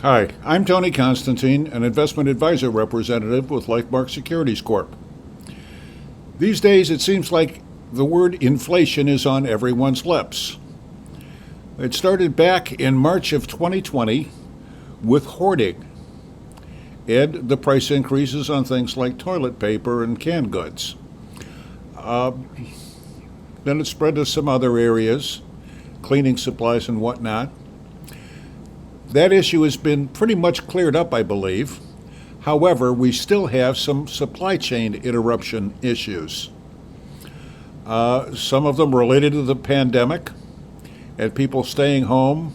Hi, I'm Tony Constantine, an investment advisor representative with Lifemark Securities Corp. These days, it seems like the word inflation is on everyone's lips. It started back in March of 2020 with hoarding and the price increases on things like toilet paper and canned goods. Then it spread to some other areas, cleaning supplies and whatnot. That issue has been pretty much cleared up, I believe. However, we still have some supply chain interruption issues. Some of them related to the pandemic and people staying home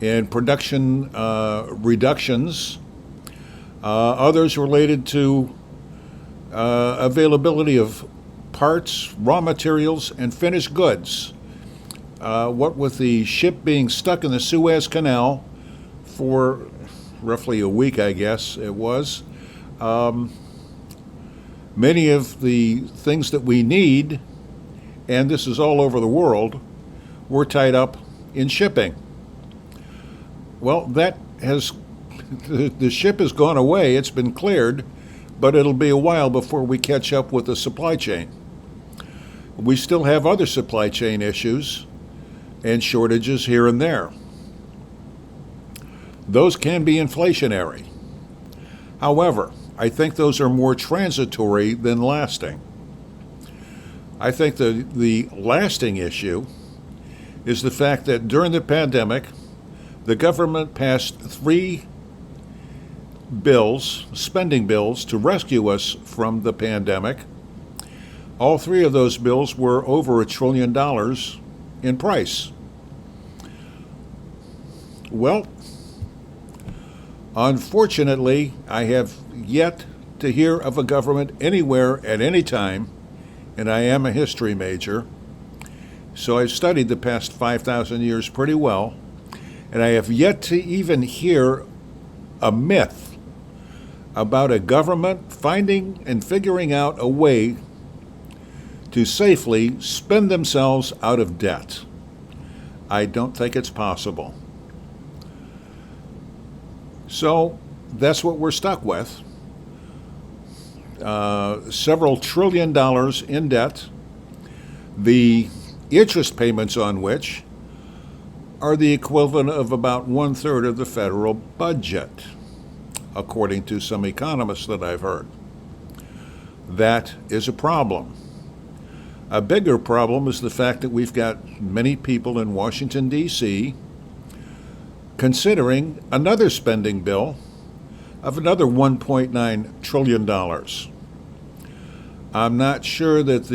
and production reductions. Others related to availability of parts, raw materials, and finished goods. What with the ship being stuck in the Suez Canal for roughly a week, I guess it was. Many of the things that we need, and this is all over the world, were tied up in shipping. Well, the ship has gone away, it's been cleared, but it'll be a while before we catch up with the supply chain. We still have other supply chain issues and shortages here and there. Those can be inflationary. However, I think those are more transitory than lasting. I think the lasting issue is the fact that during the pandemic, the government passed 3 bills, spending bills, to rescue us from the pandemic. All 3 of those bills were over $1 trillion in price. Well, unfortunately, I have yet to hear of a government anywhere at any time, and I am a history major, so I've studied the past 5,000 years pretty well, and I have yet to even hear a myth about a government finding and figuring out a way to safely spend themselves out of debt. I don't think it's possible. So that's what we're stuck with. Several $1 trillion in debt, the interest payments on which are the equivalent of about 1/3 of the federal budget, according to some economists that I've heard. That is a problem. A bigger problem is the fact that we've got many people in Washington, D.C., considering another spending bill of another $1.9 trillion. I'm not sure that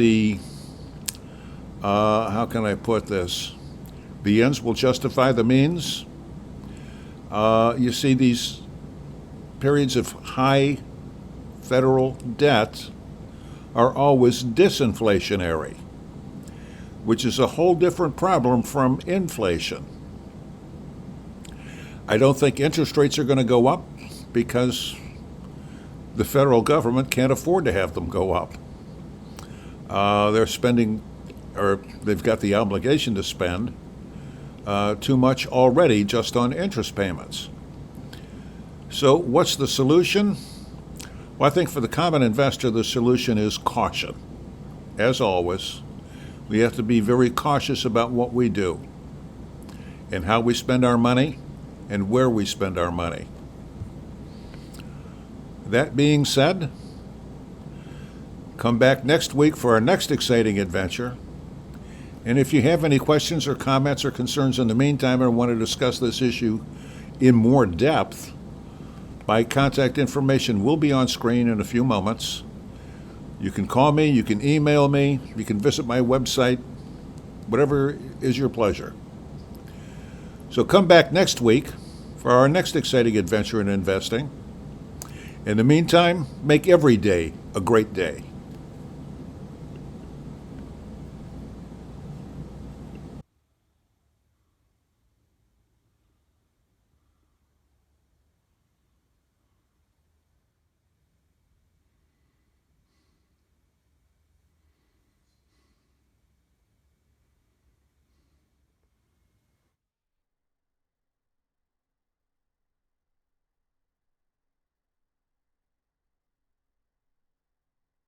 how can I put this? The ends will justify the means. You see, these periods of high federal debt are always disinflationary, which is a whole different problem from inflation. I don't think interest rates are going to go up because the federal government can't afford to have them go up. They're spending, or they've got the obligation to spend too much already just on interest payments. So what's the solution? Well, I think for the common investor, the solution is caution. As always, we have to be very cautious about what we do and how we spend our money and where we spend our money. That being said, come back next week for our next exciting adventure. And if you have any questions or comments or concerns in the meantime or want to discuss this issue in more depth, my contact information will be on screen in a few moments. You can call me, you can email me, you can visit my website, whatever is your pleasure. So come back next week for our next exciting adventure in investing. In the meantime, make every day a great day.